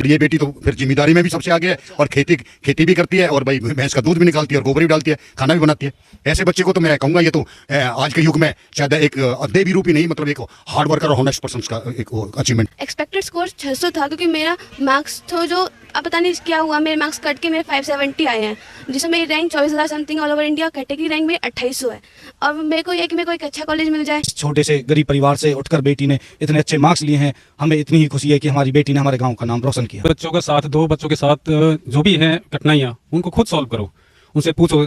ये बेटी तो फिर जिम्मेदारी में भी सबसे आगे है और खेती भी करती है और भाई भैंस का दूध भी निकालती है और गोबर भी डालती है, खाना भी बनाती है। ऐसे बच्चे को तो मैं कहूँगा ये तो आज के युग में शायद एक देवी रूपी नहीं, मतलब एक हार्ड वर्कर और हॉनेस्ट पर्सन का एक अचीवमेंट। एक्सपेक्टेड स्कोर 600 था क्योंकि मेरा मार्क्स तो जो अब पता नहीं क्या हुआ, मेरे मार्क्स कट के मेरे 570 आए हैं, जिसमें मेरी rank 24,000 something all over India, category rank मेरी 2800 है। और मेरे को ये कि मेरे को एक अच्छा कॉलेज मिल जाए। छोटे से गरीब परिवार से उठकर बेटी ने इतने अच्छे मार्क्स लिए हैं, हमें इतनी ही खुशी है कि हमारी बेटी ने हमारे गांव का नाम रोशन किया। बच्चों का साथ दो, बच्चों के साथ जो भी है कठिनाइयाँ उनको खुद सॉल्व करो, उनसे पूछो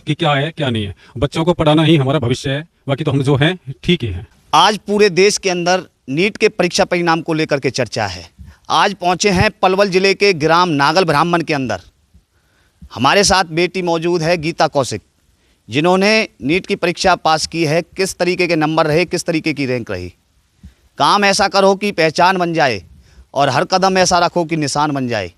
कि क्या है क्या नहीं है। बच्चों को पढ़ाना ही हमारा भविष्य है, बाकी तो हम जो हैं ठीक ही हैं। आज पूरे देश के अंदर नीट के परीक्षा परिणाम को लेकर के चर्चा है। आज पहुंचे हैं पलवल जिले के ग्राम नागल ब्राह्मण के अंदर। हमारे साथ बेटी मौजूद है गीता कौशिक, जिन्होंने नीट की परीक्षा पास की है। किस तरीके के नंबर रहे, किस तरीके की रैंक रही। काम ऐसा करो कि पहचान बन जाए और हर कदम ऐसा रखो कि निशान बन जाए।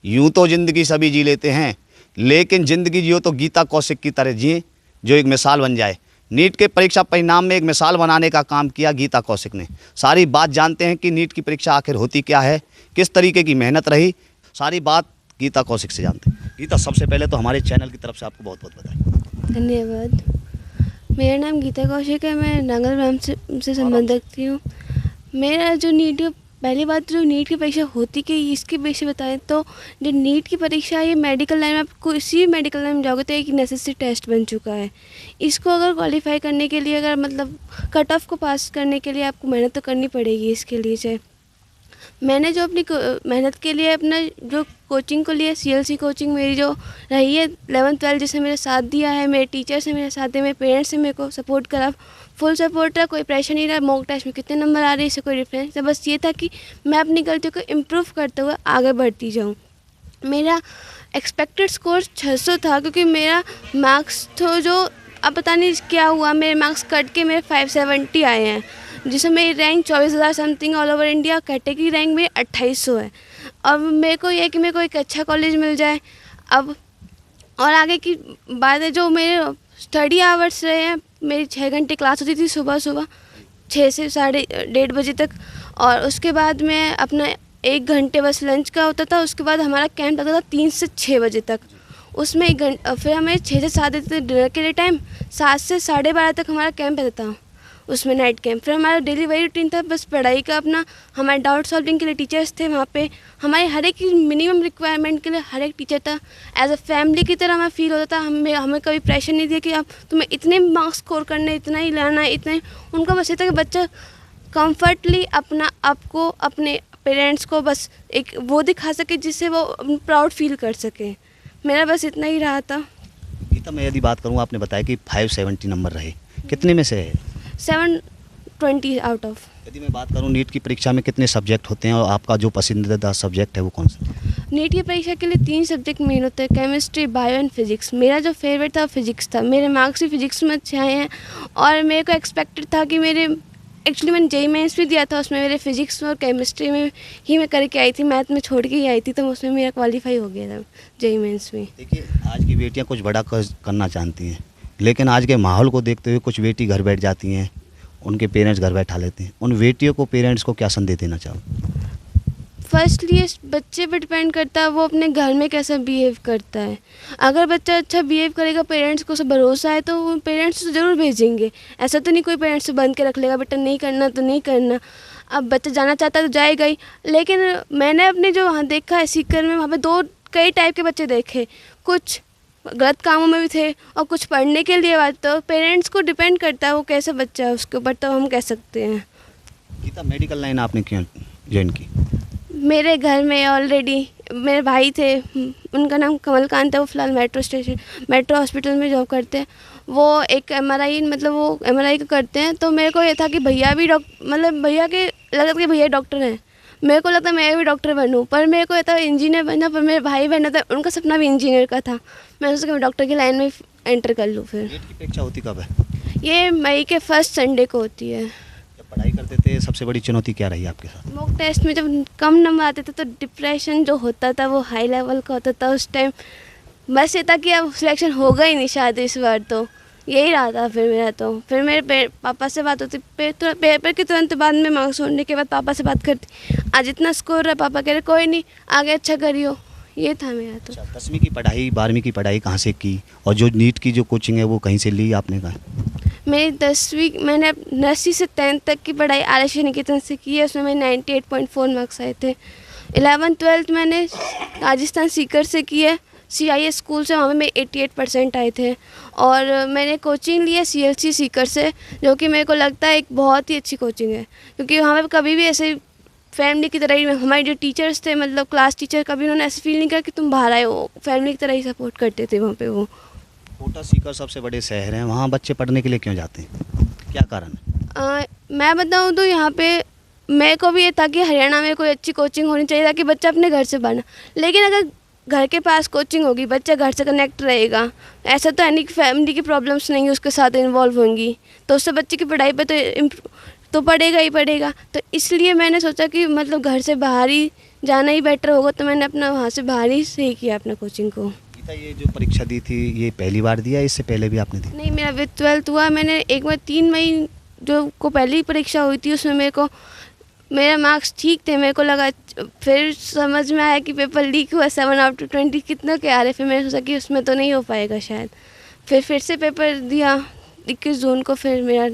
यूँ तो ज़िंदगी सभी जी लेते हैं, लेकिन ज़िंदगी जियो तो गीता कौशिक की तरह जिए, जो एक मिसाल बन जाए। नीट के परीक्षा परिणाम में एक मिसाल बनाने का काम किया गीता कौशिक ने। सारी बात जानते हैं कि नीट की परीक्षा आखिर होती क्या है, किस तरीके की मेहनत रही, सारी बात गीता कौशिक से जानते हैं। गीता, सबसे पहले तो हमारे चैनल की तरफ से आपको बहुत बहुत बधाई। धन्यवाद। मेरा नाम गीता कौशिक है, मैं नागल ब्राह्मण से संबंध रखती हूँ। मेरा जो नीट पहली बात जो नीट की परीक्षा होती कि इसके बेस से बताएं तो जो नीट की परीक्षा है ये मेडिकल लाइन में, आप किसी भी मेडिकल लाइन में जाओगे तो एक नेसेसरी टेस्ट बन चुका है। इसको अगर क्वालिफाई करने के लिए, अगर मतलब कट ऑफ को पास करने के लिए आपको मेहनत तो करनी पड़ेगी। इसके लिए चाहे मैंने जो अपनी मेहनत के लिए अपना जो कोचिंग को लिया, CLC कोचिंग मेरी जो रही है 11th 12th, जिसने मेरे साथ दिया है, मेरे टीचर्स ने मेरे साथ दिया, मेरे पेरेंट्स ने मेरे को सपोर्ट करा, फुल सपोर्ट रहा, कोई प्रेशर नहीं रहा। मॉक टेस्ट में कितने नंबर आ रहे हैं इससे कोई डिफरेंस नहीं, बस ये था कि मैं अपनी गलतियों को इम्प्रूव करते हुए आगे बढ़ती जाऊँ। मेरा एक्सपेक्टेड स्कोर 600 था क्योंकि मेरा मार्क्स तो जो अब पता नहीं क्या हुआ, मेरे मार्क्स कट के मेरे 570 आए हैं, जिसमें मेरी rank 24,000 something all over India, category rank मेरी 2800 है। अब मेरे को ये कि मेरे को एक अच्छा कॉलेज मिल जाए। अब और आगे की बात है, जो मेरे स्टडी आवर्स रहे हैं, मेरी 6 घंटे क्लास होती थी सुबह 6 से 1:30 बजे तक, और उसके बाद में अपना 1 घंटे बस लंच का होता था। उसके बाद हमारा कैंप लगता था 3 से 6 बजे तक। उसमें 1 घंटा, फिर हमें 6 से 7 देते थे डिनर के लिए टाइम, 7 से 12:30 तक हमारा कैंप रहता था, उसमें नाइट कैंप। फिर हमारा डेली वही रूटीन था, बस पढ़ाई का अपना। हमारे डाउट सॉल्विंग के लिए टीचर्स थे वहाँ पे, हमारे हर एक मिनिमम रिक्वायरमेंट के लिए हर एक टीचर था। एज अ फैमिली की तरह हमें फील होता था। हमें कभी प्रेशर नहीं दिया कि अब तुम्हें इतने मार्क्स स्कोर करने, इतना ही लाना है, इतने। उनका बस ये था कि बच्चा कम्फर्टली अपना आपको, अपने पेरेंट्स को बस एक वो दिखा सके जिससे वो प्राउड फील कर सके। मेरा बस इतना ही रहा था। गीता, मैं यदि बात करूँ, आपने बताया कि 570 नंबर रहे, कितने में से है? 720 आउट ऑफ। यदि मैं बात करूं नीट की परीक्षा में कितने सब्जेक्ट होते हैं और आपका जो पसंदीदा सब्जेक्ट है वो कौन सा? नीट की परीक्षा के लिए 3 सब्जेक्ट मेन होते हैं, केमिस्ट्री, बायो एंड फिजिक्स। मेरा जो फेवरेट था फिजिक्स था। मेरे मार्क्स भी फिजिक्स में अच्छे आए हैं और मेरे को एक्सपेक्टेड था कि मेरे एक्चुअली मैंने JEE मेंस भी दिया था, उसमें मेरे फिजिक्स और केमिस्ट्री में ही मैं करके आई थी, मैथ में छोड़ के ही आई थी, तो उसमें मेरा क्वालिफाई हो गया था JEE मेंस में। देखिए, आज की बेटियाँ कुछ बड़ा करना चाहती हैं, लेकिन आज के माहौल को देखते हुए कुछ बेटी घर बैठ जाती हैं, उनके पेरेंट्स घर बैठा लेते हैं। उन बेटियों को, पेरेंट्स को क्या संदेश देना चाहो? फर्स्टली बच्चे पर डिपेंड करता है वो अपने घर में कैसा बिहेव करता है। अगर बच्चा अच्छा बिहेव करेगा, पेरेंट्स को उसे भरोसा है, तो वो पेरेंट्स तो ज़रूर भेजेंगे। ऐसा तो नहीं कोई पेरेंट्स से बंद के रख लेगा, बेटा नहीं करना तो नहीं करना। अब बच्चा जाना चाहता है तो जाएगा ही। लेकिन मैंने अपने जो वहाँ देखा है सीकर में, वहाँ पर कई टाइप के बच्चे देखे। कुछ गलत कामों में भी थे और कुछ पढ़ने के लिए बात। तो पेरेंट्स को डिपेंड करता है वो कैसा बच्चा है, उसके ऊपर तो हम कह सकते हैं। गीता, मेडिकल लाइन आपने क्यों ज्वाइन की? मेरे घर में ऑलरेडी मेरे भाई थे, उनका नाम कमलकांत है, वो फ़िलहाल मेट्रो हॉस्पिटल में जॉब करते हैं। वो एक MRI, मतलब वो MRI का करते हैं। तो मेरे को ये था कि भैया भी भैया के लगा कि भैया डॉक्टर हैं, मेरे को लगता मैं भी डॉक्टर बनूं, पर मेरे को ये था इंजीनियर बनना। पर मेरे भाई बहन था, उनका सपना भी इंजीनियर का था। मैंने सोचा मैं डॉक्टर की लाइन में एंटर कर लूँ। फिर नीट की परीक्षा होती कब है? ये मई के फर्स्ट संडे को होती है। जब पढ़ाई करते थे, सबसे बड़ी चुनौती क्या रही आपके साथ? मॉक टेस्ट में जब कम नंबर आते थे तो डिप्रेशन जो होता था वो हाई लेवल का होता था उस टाइम। बस ये था कि अब सिलेक्शन होगा ही नहीं शायद इस बार, तो यही रहा था फिर मेरा। तो फिर मेरे पापा से बात होती, पेपर के तुरंत बाद में मार्क्स होने के बाद पापा से बात करती, आज इतना स्कोर है, पापा कह रहे कोई नहीं आगे अच्छा करियो। ये था मेरा। तो 10वीं की पढ़ाई 12वीं की पढ़ाई कहाँ से की, और जो नीट की जो कोचिंग है वो कहीं से ली आपने? कहा मेरी 10वीं मैंने नर्सरी से 10th तक की पढ़ाई आर.एस. निकेतन से की है, उसमें मेरे 98.4 मार्क्स आए थे। 11th-12th मैंने राजस्थान सीकर से की है, CIS स्कूल से, वहाँ पे मेरे 88% आए थे। और मैंने कोचिंग ली है CLC सीकर से, जो कि मेरे को लगता है एक बहुत ही अच्छी कोचिंग है, क्योंकि वहाँ पे कभी भी ऐसे फैमिली की तरह ही हमारे जो टीचर्स थे, मतलब क्लास टीचर, कभी उन्होंने ऐसे फील नहीं किया कि तुम बाहर आए हो, फैमिली की तरह ही सपोर्ट करते थे वहाँ पे वो। कोटा सीकर सबसे बड़े शहर हैं, वहाँ बच्चे पढ़ने के लिए क्यों जाते हैं, क्या कारण है? मैं बताऊँ तो यहाँ पे मेरे को भी ये था कि हरियाणा में कोई अच्छी कोचिंग होनी चाहिए ताकि बच्चा अपने घर से पढ़ना, लेकिन अगर घर के पास कोचिंग होगी, बच्चा घर से कनेक्ट रहेगा, ऐसा तो है नहीं कि फैमिली की प्रॉब्लम्स नहीं उसके साथ इन्वॉल्व होंगी, तो उससे बच्चे की पढ़ाई पे तो पढ़ेगा ही पढ़ेगा। तो इसलिए मैंने सोचा कि मतलब घर से बाहर ही जाना ही बेटर होगा, तो मैंने अपना वहाँ से बाहर ही सही किया अपना कोचिंग को। गीता, ये जो परीक्षा दी थी ये पहली बार दिया, इससे पहले भी आपने दी? नहीं, मेरा विद 12th हुआ, मैंने एक बार 3 मई जो को पहली परीक्षा हुई थी उसमें मेरा मार्क्स ठीक थे, मेरे को लगा, फिर समझ में आया कि पेपर लीक हुआ, 7 out of 20 कितना के आ रहे, फिर मैंने सोचा कि उसमें तो नहीं हो पाएगा शायद, फिर से पेपर दिया 21 जून को, फिर मेरा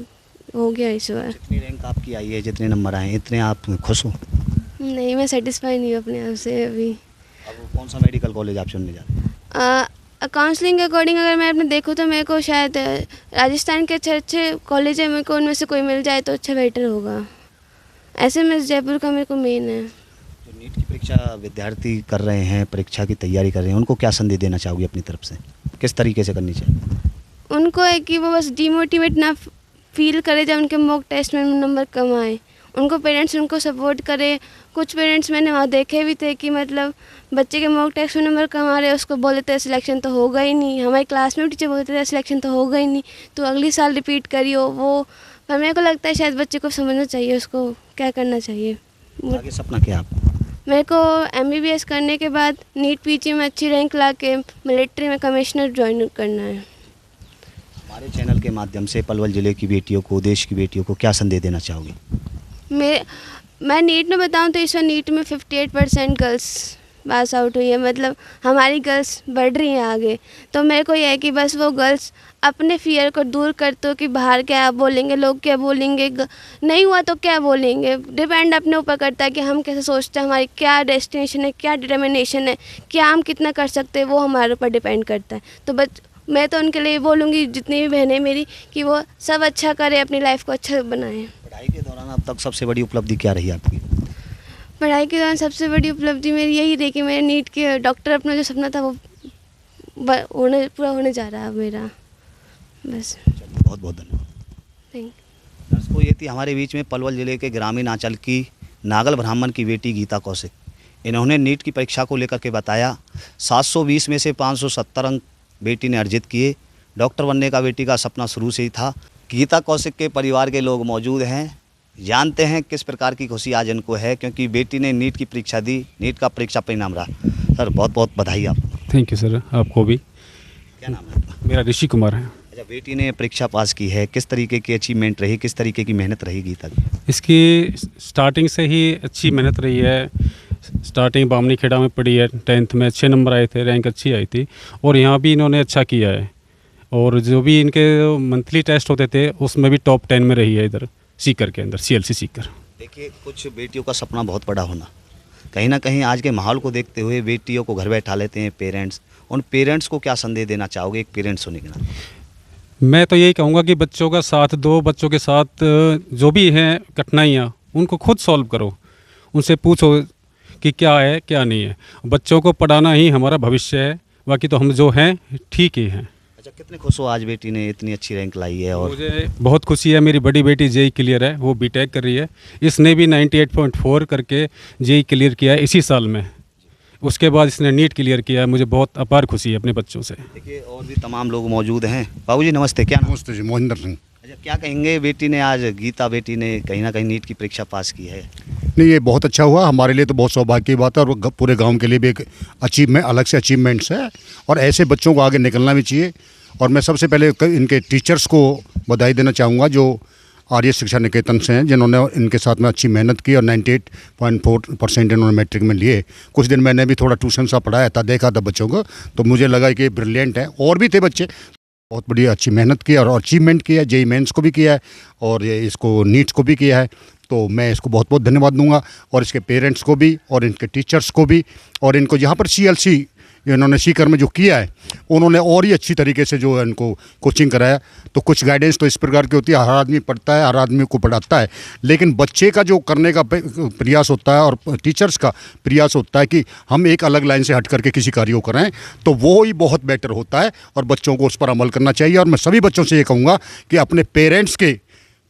हो गया इस बार। जितनी रैंक आपकी आई है, जितने नंबर आए हैं, इतने आप खुश हो? नहीं, मैं सेटिस्फाई नहीं हूँ अपने आप से अभी। अब कौन सा मेडिकल कॉलेज आप चुनने जा रहे हैं? काउंसलिंग के अकॉर्डिंग अगर मैं अपने देखूँ तो मेरे को शायद राजस्थान के अच्छे कॉलेज है, मेरे को उनमें से कोई मिल जाए तो अच्छा बेटर होगा। ऐसे में जयपुर का मेरे को मेन है। जो नीट की परीक्षा विद्यार्थी कर रहे हैं, परीक्षा की तैयारी कर रहे हैं, उनको क्या संदेश देना चाहोगे अपनी तरफ से, किस तरीके से करनी चाहिए? उनको है कि वो बस डिमोटिवेट ना फील करे जब उनके मॉक टेस्ट में नंबर कम आए, उनको पेरेंट्स उनको सपोर्ट करे। कुछ पेरेंट्स मैंने वहाँ देखे भी थे कि मतलब बच्चे के मॉक टेस्ट में नंबर कम आ रहे, उसको बोले थे सिलेक्शन तो होगा ही नहीं, हमारे क्लास में टीचर बोलते थे सिलेक्शन तो होगा ही नहीं, तो अगली साल रिपीट करियो वो। पर मेरे को लगता है शायद बच्चे को समझना चाहिए उसको क्या करना चाहिए। आगे सपना क्या आपका? मेरे को MBBS करने के बाद नीट PG में अच्छी रैंक ला के मिलिट्री में कमिश्नर ज्वाइन करना है। हमारे चैनल के माध्यम से पलवल ज़िले की बेटियों को, देश की बेटियों को क्या संदेश देना चाहोगे? मैं नीट में बताऊं तो इस बार नीट में 58% गर्ल्स पास आउट हुई है, मतलब हमारी गर्ल्स बढ़ रही हैं आगे। तो मेरे को यह है कि बस वो गर्ल्स अपने फियर को दूर करते हो कि बाहर क्या बोलेंगे, लोग क्या बोलेंगे, नहीं हुआ तो क्या बोलेंगे, डिपेंड अपने ऊपर करता है कि हम कैसे सोचते हैं, हमारी क्या डेस्टिनेशन है, क्या डिटर्मिनेशन है, क्या हम कितना कर सकते हैं, वो हमारे ऊपर डिपेंड करता है। तो मैं तो उनके लिए बोलूँगी, जितनी भी बहनें मेरी, कि वो सब अच्छा करें, अपनी लाइफ को अच्छा बनाएं। पढ़ाई के दौरान अब तक सबसे बड़ी उपलब्धि क्या रही आपकी? पढ़ाई के दौरान सबसे बड़ी उपलब्धि मेरी यही रही कि मेरे नीट के डॉक्टर अपना जो सपना था वो पूरा होने जा रहा है मेरा, बस। बहुत बहुत धन्यवाद। थैंक। दर्शकों, ये थी हमारे बीच में पलवल ज़िले के ग्रामीण आंचल की नागल ब्राह्मण की बेटी गीता कौशिक। इन्होंने नीट की परीक्षा को लेकर के बताया, 720 में से 570 अंक बेटी ने अर्जित किए। डॉक्टर बनने का बेटी का सपना शुरू से ही था। गीता कौशिक के परिवार के लोग मौजूद हैं, जानते हैं किस प्रकार की खुशी आज इनको है, क्योंकि बेटी ने नीट की परीक्षा दी, नीट का परीक्षा परिणाम रहा। सर, बहुत बहुत बधाई आपको। थैंक यू सर, आपको भी। क्या नाम है आपका? मेरा ऋषि कुमार है। अच्छा, बेटी ने परीक्षा पास की है, किस तरीके की अचीवमेंट रही, किस तरीके की मेहनत रही गीता की? इसकी स्टार्टिंग से ही अच्छी मेहनत रही है। स्टार्टिंग बामनी खेड़ा में पढ़ी है, 10th में अच्छे नंबर आए थे, रैंक अच्छी आई थी, और यहाँ भी इन्होंने अच्छा किया है। और जो भी इनके मंथली टेस्ट होते थे उसमें भी टॉप 10 में रही है इधर सीकर के अंदर, CLC सीकर। देखिए, कुछ बेटियों का सपना बहुत बड़ा होना, कहीं ना कहीं आज के माहौल को देखते हुए बेटियों को घर बैठा लेते हैं पेरेंट्स। उन पेरेंट्स को क्या संदेश देना चाहोगे एक पेरेंट्स होने के नाते? मैं तो यही कहूँगा कि बच्चों का साथ दो, बच्चों के साथ जो भी हैं कठिनाइयाँ उनको खुद सॉल्व करो, उनसे पूछो कि क्या है क्या नहीं है। बच्चों को पढ़ाना ही हमारा भविष्य है, बाकी तो हम जो हैं ठीक ही हैं। अच्छा, कितने खुश हो आज बेटी ने इतनी अच्छी रैंक लाई है? और मुझे बहुत खुशी है। मेरी बड़ी बेटी JEE क्लियर है, वो BTech कर रही है। इसने भी 98.4 करके JEE क्लियर किया है इसी साल में। उसके बाद इसने नीट क्लियर किया है। मुझे बहुत अपार खुशी है अपने बच्चों से। देखिए, और भी तमाम लोग मौजूद हैं। बाबूजी नमस्ते, क्या नाम? नमस्ते जी, मोहिंदर सिंह। अच्छा, क्या कहेंगे, बेटी ने आज, गीता बेटी ने कहीं ना कहीं नीट की परीक्षा पास की है? नहीं, ये बहुत अच्छा हुआ, हमारे लिए तो बहुत सौभाग्य की बात है, और पूरे गांव के लिए भी एक अचीवमेंट, अलग से अचीवमेंट्स है, और ऐसे बच्चों को आगे निकलना भी चाहिए। और मैं सबसे पहले इनके टीचर्स को बधाई देना चाहूँगा जो आर्य शिक्षा निकेतन से हैं, जिन्होंने इनके साथ में अच्छी मेहनत की और 98.4% इन्होंने मैट्रिक में लिए। कुछ दिन मैंने भी थोड़ा ट्यूशन सा पढ़ाया था, देखा था बच्चों को, तो मुझे लगा कि ब्रिलियंट है। और भी थे बच्चे, बहुत बड़ी अच्छी मेहनत की और अचीवमेंट किया है। जेईई मेंस को भी किया है और ये इसको नीट्स को भी किया है, तो मैं इसको बहुत बहुत धन्यवाद दूंगा। और इसके पेरेंट्स को भी और इनके टीचर्स को भी, और इनको यहाँ पर CLC इन्होंने सीकर में जो किया है, उन्होंने और ही अच्छी तरीके से जो है इनको कोचिंग कराया। तो कुछ गाइडेंस तो इस प्रकार की होती है, हर आदमी पढ़ता है, हर आदमी को पढ़ाता है, लेकिन बच्चे का जो करने का प्रयास होता है और टीचर्स का प्रयास होता है कि हम एक अलग लाइन से हट करके किसी कार्य को कराएं, तो वो ही बहुत बेटर होता है और बच्चों को उस पर अमल करना चाहिए। और मैं सभी बच्चों से ये कहूँगा कि अपने पेरेंट्स के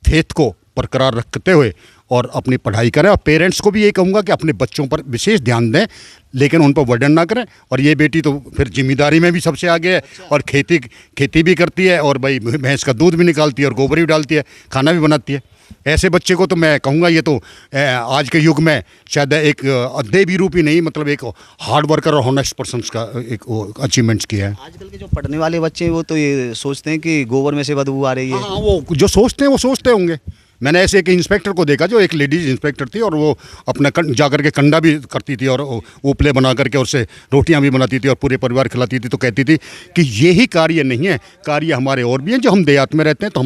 फेथ को बरकरार रखते हुए और अपनी पढ़ाई करें। और पेरेंट्स को भी ये कहूँगा कि अपने बच्चों पर विशेष ध्यान दें, लेकिन उन पर बर्डन ना करें। और ये बेटी तो फिर जिम्मेदारी में भी सबसे आगे है और खेती भी करती है, और भाई भैंस का दूध भी निकालती है और गोबर भी डालती है, खाना भी बनाती है। ऐसे बच्चे को तो मैं कहूँगा ये तो आज के युग में शायद एक देवी रूपी नहीं, मतलब एक हार्ड वर्कर और हॉनेस्ट पर्सन का एक अचीवमेंट्स किया है। आजकल के जो पढ़ने वाले बच्चे हैं वो तो ये सोचते हैं कि गोबर में से बदबू आ रही है। हाँ, वो जो सोचते हैं वो सोचते होंगे। मैंने ऐसे एक इंस्पेक्टर को देखा, जो एक लेडीज इंस्पेक्टर थी, और वो अपना जाकर के कंडा भी करती थी और उपले बना करके उससे रोटियां भी बनाती थी और पूरे परिवार खिलाती थी। तो कहती थी कि यही कार्य नहीं है, कार्य हमारे और भी हैं। जो हम देहात में रहते हैं तो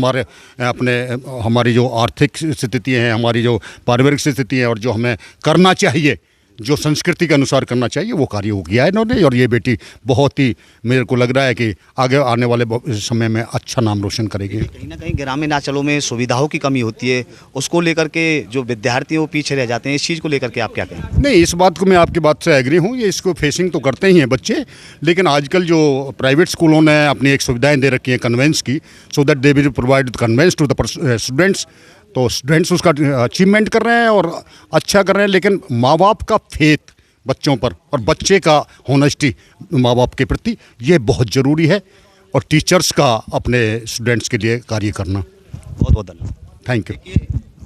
हमारी जो आर्थिक स्थिति है, हमारी जो पारिवारिक स्थिति है, और जो हमें करना चाहिए, जो संस्कृति के अनुसार करना चाहिए, वो कार्य हो गया है इन्होंने। और ये बेटी बहुत ही, मेरे को लग रहा है कि आगे आने वाले समय में अच्छा नाम रोशन करेगी। कहीं ना कहीं ग्रामीण अंचलों में सुविधाओं की कमी होती है, उसको लेकर के जो विद्यार्थी हैं वो पीछे रह जाते हैं। इस चीज़ को लेकर के आप क्या कहें? नहीं, इस बात को मैं आपकी बात से एग्री हूँ। ये इसको फेसिंग तो करते ही हैं बच्चे, लेकिन आजकल जो प्राइवेट स्कूलों ने अपनी एक सुविधाएँ दे रखी हैं कन्वेंस की, so that they will provide conveyance to the students. तो स्टूडेंट्स उसका अचीवमेंट कर रहे हैं और अच्छा कर रहे हैं, लेकिन माँ बाप का फेथ बच्चों पर और बच्चे का होनेस्टी माँ बाप के प्रति, ये बहुत ज़रूरी है। और टीचर्स का अपने स्टूडेंट्स के लिए कार्य करना। बहुत बहुत धन्यवाद, थैंक यू।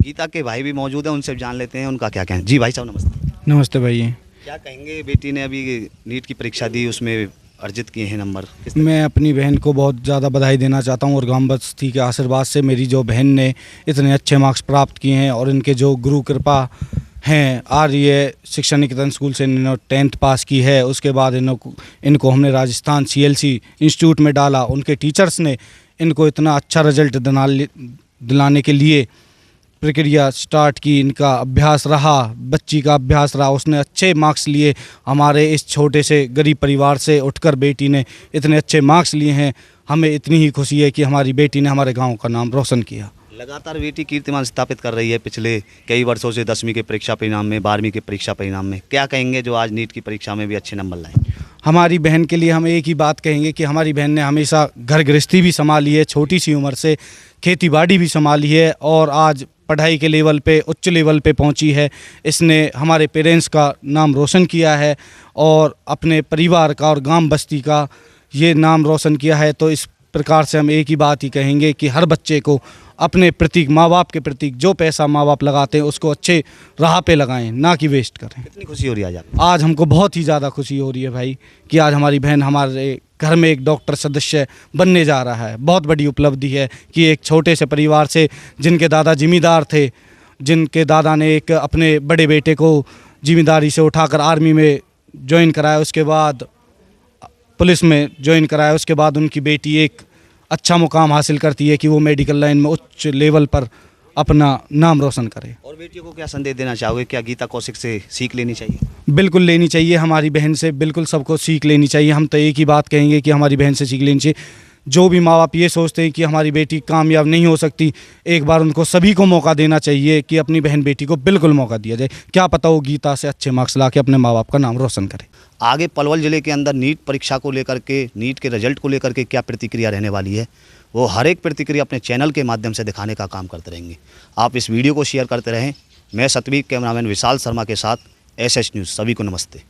गीता के भाई भी मौजूद हैं, उनसे जान लेते हैं उनका क्या कहना। जी भाई साहब नमस्ते। नमस्ते भाई। क्या कहेंगे, बेटी ने अभी नीट की परीक्षा दी, उसमें अर्जित किए हैं नंबर? मैं अपनी बहन को बहुत ज़्यादा बधाई देना चाहता हूँ और गांव बस्ती के आशीर्वाद से मेरी जो बहन ने इतने अच्छे मार्क्स प्राप्त किए हैं और इनके जो गुरु कृपा हैं, आर्य शिक्षा निकेतन स्कूल से इन्होंने 10th पास की है। उसके बाद इनको हमने राजस्थान CLC इंस्टीट्यूट में डाला। उनके टीचर्स ने इनको इतना अच्छा रिजल्ट दिलाने के लिए प्रक्रिया स्टार्ट की। इनका अभ्यास रहा, बच्ची का अभ्यास रहा, उसने अच्छे मार्क्स लिए। हमारे इस छोटे से गरीब परिवार से उठकर बेटी ने इतने अच्छे मार्क्स लिए हैं। हमें इतनी ही खुशी है कि हमारी बेटी ने हमारे गांव का नाम रोशन किया। लगातार बेटी कीर्तिमान स्थापित कर रही है पिछले कई वर्षों से, 10वीं के परीक्षा परिणाम में, 12वीं के परीक्षा परिणाम में। क्या कहेंगे जो आज नीट की परीक्षा में भी अच्छे नंबर लाए? हमारी बहन के लिए हम एक ही बात कहेंगे कि हमारी बहन ने हमेशा घर गृहस्थी भी संभाली है, छोटी सी उम्र से खेती बाड़ी भी संभाली है और आज पढ़ाई के लेवल पे, उच्च लेवल पे पहुंची है। इसने हमारे पेरेंट्स का नाम रोशन किया है और अपने परिवार का और गांव बस्ती का ये नाम रोशन किया है। तो इस प्रकार से हम एक ही बात ही कहेंगे कि हर बच्चे को अपने प्रतीक, माँ बाप के प्रतीक, जो पैसा माँ बाप लगाते हैं उसको अच्छे राह पे लगाएं, ना कि वेस्ट करें। कितनी खुशी हो रही है आज आपको? आज हमको बहुत ही ज़्यादा खुशी हो रही है भाई कि आज हमारी बहन हमारे घर में एक डॉक्टर सदस्य बनने जा रहा है। बहुत बड़ी उपलब्धि है कि एक छोटे से परिवार से, जिनके दादा जिम्मेदार थे, जिनके दादा ने एक अपने बड़े बेटे को जिम्मेदारी से उठाकर आर्मी में ज्वाइन कराया, उसके बाद पुलिस में ज्वाइन कराया, उसके बाद उनकी बेटी एक अच्छा मुकाम हासिल करती है कि वो मेडिकल लाइन में उच्च लेवल पर अपना नाम रोशन करे। और बेटियों को क्या संदेश देना चाहोगे? क्या गीता कौशिक से सीख लेनी चाहिए? बिल्कुल लेनी चाहिए, हमारी बहन से बिल्कुल सबको सीख लेनी चाहिए। हम तो एक ही बात कहेंगे कि हमारी बहन से सीख लेनी चाहिए। जो भी माँ बाप ये सोचते हैं कि हमारी बेटी कामयाब नहीं हो सकती, एक बार उनको सभी को मौका देना चाहिए कि अपनी बहन बेटी को बिल्कुल मौका दिया जाए। क्या पता वो गीता से अच्छे मार्क्स ला के अपने माँ बाप का नाम रोशन करे। आगे पलवल ज़िले के अंदर नीट परीक्षा को लेकर के, नीट के रिजल्ट को लेकर के क्या प्रतिक्रिया रहने वाली है, वो हर एक प्रतिक्रिया अपने चैनल के माध्यम से दिखाने का काम करते रहेंगे। आप इस वीडियो को शेयर करते रहें। मैं सतवीर कैमरामैन विशाल शर्मा के साथ SS न्यूज़। सभी को नमस्ते।